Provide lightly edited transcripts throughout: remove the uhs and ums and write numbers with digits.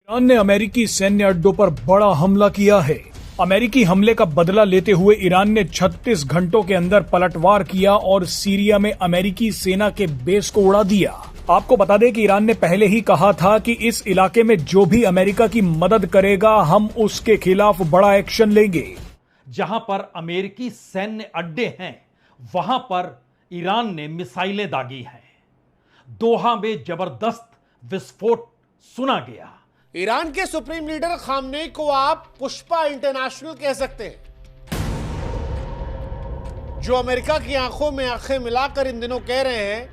Iran ने अमेरिकी सैन्य अड्डों पर बड़ा हमला किया है। अमेरिकी हमले का बदला लेते हुए ईरान ने 36 घंटों के अंदर पलटवार किया और सीरिया में अमेरिकी सेना के बेस को उड़ा दिया। आपको बता दें कि ईरान ने पहले ही कहा था कि इस इलाके में जो भी अमेरिका की मदद करेगा हम उसके खिलाफ बड़ा एक्शन लेंगे। जहां पर अमेरिकी सैन्य अड्डे हैं वहां पर ईरान ने मिसाइलें दागी हैं। दोहा में जबरदस्त विस्फोट सुना गया। ईरान के सुप्रीम लीडर खामनेई को आप पुष्पा इंटरनेशनल कह सकते हैं, जो अमेरिका की आंखों में आंखें मिलाकर इन दिनों कह रहे हैं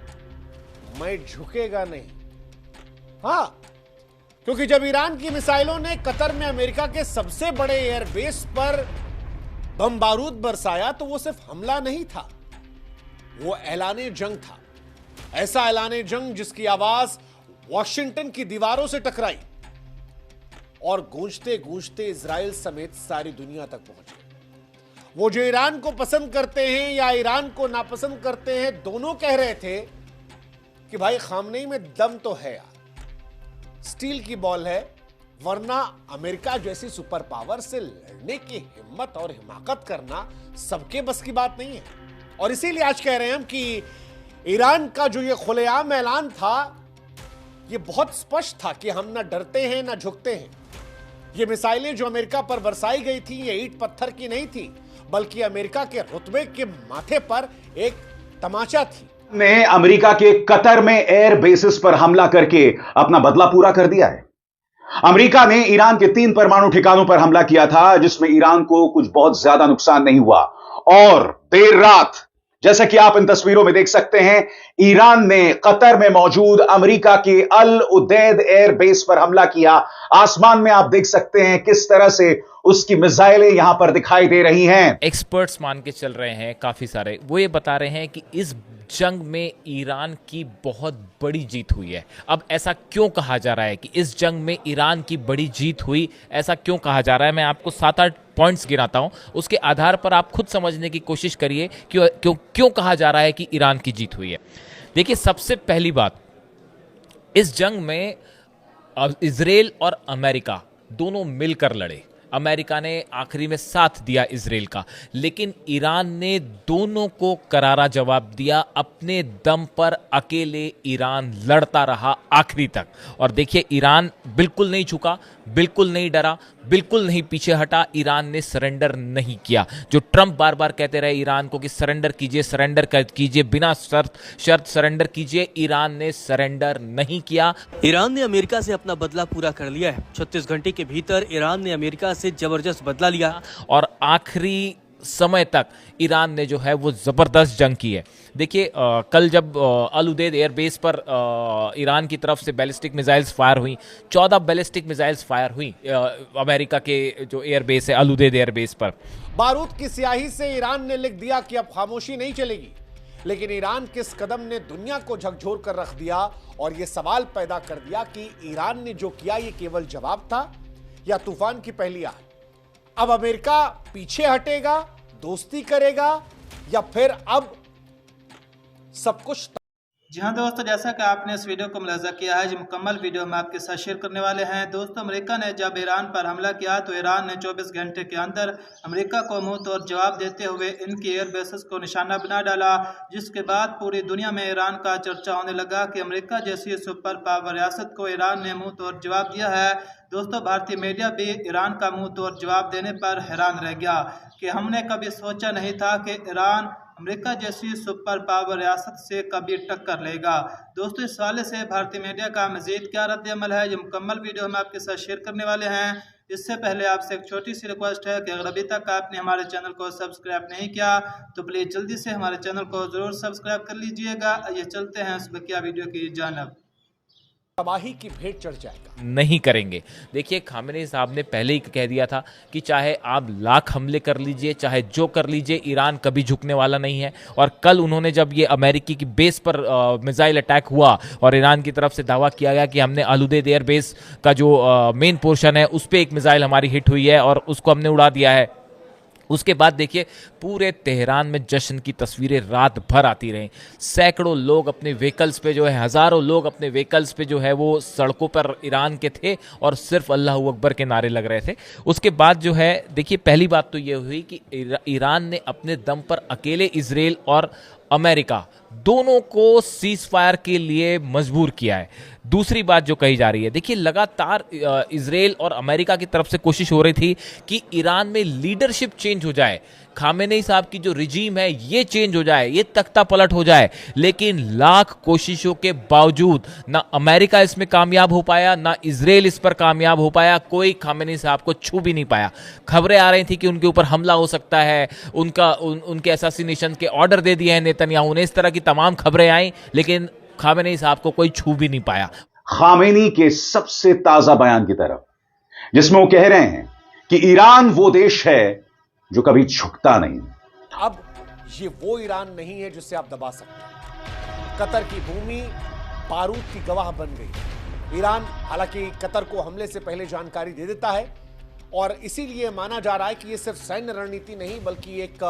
मैं झुकेगा नहीं। हां, क्योंकि जब ईरान की मिसाइलों ने कतर में अमेरिका के सबसे बड़े एयरबेस पर बम बारूद बरसाया तो वो सिर्फ हमला नहीं था, वो ऐलाने जंग था। ऐसा ऐलाने जंग जिसकी आवाज वॉशिंगटन की दीवारों से टकराई और गूंजते गूंजते इजराइल समेत सारी दुनिया तक पहुंच गई। वो जो ईरान को पसंद करते हैं या ईरान को नापसंद करते हैं, दोनों कह रहे थे कि भाई खामनेई में दम तो है यार, स्टील की बॉल है, वरना अमेरिका जैसी सुपर पावर से लड़ने की हिम्मत और हिमाकत करना सबके बस की बात नहीं है। और इसीलिए आज कह रहे हैं हम कि ईरान का जो ये खुलेआम ऐलान था, ये बहुत स्पष्ट था कि हम ना डरते हैं ना झुकते हैं। ये मिसाइलें जो अमेरिका पर बरसाई गई थी, ये ईंट पत्थर की नहीं थी, बल्कि अमेरिका के रुतबे के माथे पर एक तमाचा थी। ने अमेरिका के कतर में एयर बेसिस पर हमला करके अपना बदला पूरा कर दिया है। अमेरिका ने ईरान के 3 परमाणु ठिकानों पर हमला किया था, जिसमें ईरान को कुछ बहुत ज्यादा नुकसान नहीं हुआ। और देर रात, जैसा कि आप इन तस्वीरों में देख सकते हैं, ईरान ने कतर में मौजूद अमेरिका के अल उदैद एयर बेस पर हमला किया। आसमान में आप देख सकते हैं किस तरह से उसकी मिसाइलें यहां पर दिखाई दे रही हैं। एक्सपर्ट्स मान के चल रहे हैं काफी सारे, वो ये बता रहे हैं कि इस जंग में ईरान की बहुत बड़ी जीत हुई है। अब ऐसा क्यों कहा जा रहा है कि इस जंग में ईरान की बड़ी जीत हुई, ऐसा क्यों कहा जा रहा है? मैं आपको 7-8 पॉइंट्स गिनाता हूं, उसके आधार पर आप खुद समझने की कोशिश करिए क्यों कहा जा रहा है कि ईरान की जीत हुई है। देखिए, सबसे पहली बात, इस जंग में इजराइल और अमेरिका दोनों मिलकर लड़े। अमेरिका ने आखिरी में साथ दिया इजराइल का, लेकिन ईरान ने दोनों को करारा जवाब दिया। अपने दम पर अकेले ईरान लड़ता रहा आखिरी तक। और देखिए, ईरान बिल्कुल नहीं झुका, बिल्कुल नहीं डरा, बिल्कुल नहीं पीछे हटा। ईरान ने सरेंडर नहीं किया। जो ट्रंप बार बार कहते रहे ईरान को कि सरेंडर कीजिए, सरेंडर कीजिए, बिना शर्त सरेंडर कीजिए, ईरान ने सरेंडर नहीं किया। ईरान ने अमेरिका से अपना बदला पूरा कर लिया है। 36 घंटे के भीतर ईरान ने अमेरिका से जबरदस्त बदला लिया और आखिरी समय तक ईरान ने जो है वो जबरदस्त जंग की है। देखिए, कल जब अल उदैद एयरबेस पर ईरान की तरफ से बैलिस्टिक मिसाइल्स फायर हुई, 14 बैलिस्टिक मिसाइल्स फायर हुई अमेरिका के जो एयरबेस है अल उदैद एयरबेस पर। बारूद की स्याही से ईरान ने लिख दिया कि अब खामोशी नहीं चलेगी, लेकिन ईरान किस कदम ने दुनिया को झकझोर कर रख दिया और यह सवाल पैदा कर दिया कि ईरान ने जो किया ये केवल जवाब था या तूफान की पहली आहट। अब अमेरिका पीछे हटेगा, दोस्ती करेगा, या फिर अब सब कुछ। जी हाँ दोस्तों, जैसा कि आपने इस वीडियो को मुलाजा किया है, जो मुकम्मल वीडियो हम आपके साथ शेयर करने वाले हैं। दोस्तों, अमेरिका ने जब ईरान पर हमला किया तो ईरान ने 24 घंटे के अंदर अमेरिका को मुंह तोड़ जवाब देते हुए इनकी एयर बेसेस को निशाना बना डाला, जिसके बाद पूरी दुनिया में ईरान का चर्चा होने लगा कि अमेरिका जैसी सुपर पावर रियासत को ईरान ने मुंह तोड़ जवाब दिया है। दोस्तों, भारतीय मीडिया भी ईरान का मुंह तोड़ जवाब देने पर हैरान रह गया कि हमने कभी सोचा नहीं था कि ईरान अमेरिका जैसी सुपर पावर रियासत से कभी टक्कर लेगा। दोस्तों, इस हवाले से भारतीय मीडिया का मजीद क्या रद्द-ए-अमल है, जो मुकम्मल वीडियो हम आपके साथ शेयर करने वाले हैं। इससे पहले आपसे एक छोटी सी रिक्वेस्ट है कि अगर अभी तक आपने हमारे चैनल को सब्सक्राइब नहीं किया तो प्लीज़ जल्दी से हमारे चैनल को ज़रूर सब्सक्राइब कर लीजिएगा। ये चलते हैं इस बकिया वीडियो की जानिब। तबाही की भेंट चढ़ जाएगा, नहीं करेंगे। देखिए, खामेनी साहब ने पहले ही कह दिया था कि चाहे आप लाख हमले कर लीजिए, चाहे जो कर लीजिए, ईरान कभी झुकने वाला नहीं है। और कल उन्होंने जब ये अमेरिकी की बेस पर मिसाइल अटैक हुआ और ईरान की तरफ से दावा किया गया कि हमने अल उदैद एयर बेस का जो मेन पोर्शन है उस पर एक मिसाइल हमारी हिट हुई है और उसको हमने उड़ा दिया है, उसके बाद देखिए पूरे तेहरान में जश्न की तस्वीरें रात भर आती रहीं। सैकड़ों लोग अपने व्हीकल्स पे जो है, हज़ारों लोग अपने व्हीकल्स पे जो है वो सड़कों पर ईरान के थे और सिर्फ अल्लाह अकबर के नारे लग रहे थे। उसके बाद जो है देखिए पहली बात तो ये हुई कि ईरान ने अपने दम पर अकेले इजराइल और अमेरिका दोनों को सीज फायर के लिए मजबूर किया है। दूसरी बात जो कही जा रही है, देखिए लगातार इजराइल और अमेरिका की तरफ से कोशिश हो रही थी कि ईरान में लीडरशिप चेंज हो जाए, खामेनेई साहब की जो रिजीम है ये चेंज हो जाए, ये तख्ता पलट हो जाए, लेकिन लाख कोशिशों के बावजूद ना अमेरिका इसमें कामयाब हो पाया, ना इजराइल इस पर कामयाब हो पाया, कोई खामेनेई साहब को छू भी नहीं पाया। खबरें आ रही थी कि उनके ऊपर हमला हो सकता है, उनके असैसिनेशन के ऑर्डर दे दिए हैं नेतन्याहू ने, इस तरह की तमाम खबरें आई, लेकिन खामेनेई साहब को कोई छू भी नहीं पाया। खामेनी के सबसे ताजा बयान की तरफ, जिसमें वो कह रहे हैं कि ईरान वो देश है जो कभी झुकता नहीं। अब ये वो ईरान नहीं है जिसे आप दबा सकते हैं। कतर की भूमि बारूद की गवाह बन गई। ईरान हालांकि कतर को हमले से पहले जानकारी दे देता है और इसीलिए माना जा रहा है कि यह सिर्फ सैन्य रणनीति नहीं बल्कि एक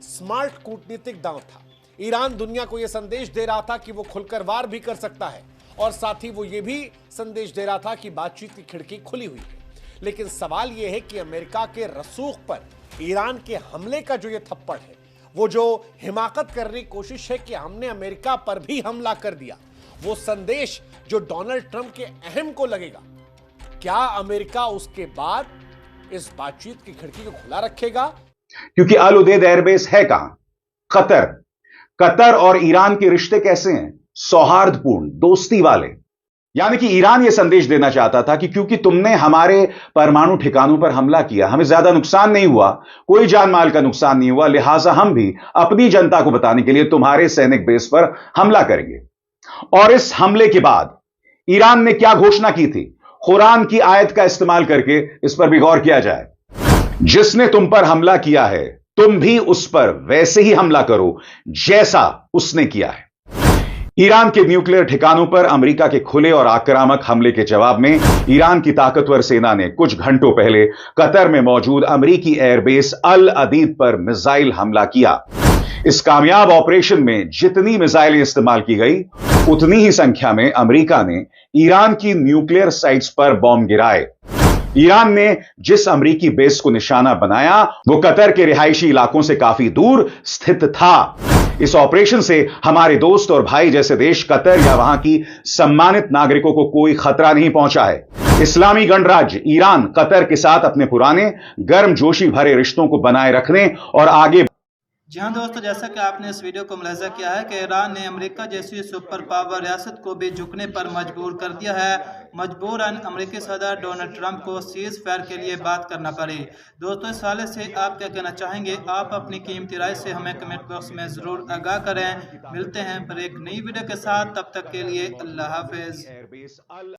स्मार्ट कूटनीतिक दांव था। ईरान दुनिया को यह संदेश दे रहा था कि वो खुलकर वार भी कर सकता है और साथ ही वो ये भी संदेश दे रहा था कि बातचीत की खिड़की खुली हुई है। लेकिन सवाल यह है कि अमेरिका के रसूख पर ईरान के हमले का जो ये थप्पड़ है, वो जो हिमाकत करने की कोशिश है कि हमने अमेरिका पर भी हमला कर दिया, वो संदेश जो डोनाल्ड ट्रंप के अहम को लगेगा, क्या अमेरिका उसके बाद इस बातचीत की खिड़की को खुला रखेगा? क्योंकि अल उदेद एयरबेस है कहां? कतर और ईरान के रिश्ते कैसे हैं? सौहार्दपूर्ण, दोस्ती वाले। यानी कि ईरान यह संदेश देना चाहता था कि क्योंकि तुमने हमारे परमाणु ठिकानों पर हमला किया, हमें ज्यादा नुकसान नहीं हुआ, कोई जान माल का नुकसान नहीं हुआ, लिहाजा हम भी अपनी जनता को बताने के लिए तुम्हारे सैनिक बेस पर हमला करेंगे। और इस हमले के बाद ईरान ने क्या घोषणा की थी? कुरान की आयत का इस्तेमाल करके इस पर भी गौर किया जाए। जिसने तुम पर हमला किया है, तुम भी उस पर वैसे ही हमला करो जैसा उसने किया है। ईरान के न्यूक्लियर ठिकानों पर अमेरिका के खुले और आक्रामक हमले के जवाब में ईरान की ताकतवर सेना ने कुछ घंटों पहले कतर में मौजूद अमेरिकी एयरबेस अल अदीद पर मिसाइल हमला किया। इस कामयाब ऑपरेशन में जितनी मिसाइलें इस्तेमाल की गई, उतनी ही संख्या में अमेरिका ने ईरान की न्यूक्लियर साइट्स पर बॉम्ब गिराए। ईरान ने जिस अमेरिकी बेस को निशाना बनाया, वो कतर के रिहायशी इलाकों से काफी दूर स्थित था। इस ऑपरेशन से हमारे दोस्त और भाई जैसे देश कतर या वहां की सम्मानित नागरिकों को कोई खतरा नहीं पहुंचा है। इस्लामी गणराज्य ईरान कतर के साथ अपने पुराने गर्मजोशी भरे रिश्तों को बनाए रखने और आगे। जी हाँ दोस्तों, जैसा कि आपने इस वीडियो को मुलाहिजा किया है कि ईरान ने अमेरिका जैसी सुपर पावर रियासत को भी झुकने पर मजबूर कर दिया है। मजबूरन अमेरिकी सदर डोनाल्ड ट्रंप को सीज फायर के लिए बात करना पड़ी। दोस्तों, इस हवाले से आप क्या कहना चाहेंगे? आप अपनी कीमती राय से हमें कमेंट बॉक्स में ज़रूर आगाह करें। मिलते हैं पर एक नई वीडियो के साथ, तब तक के लिए अल्लाह हाफिज़।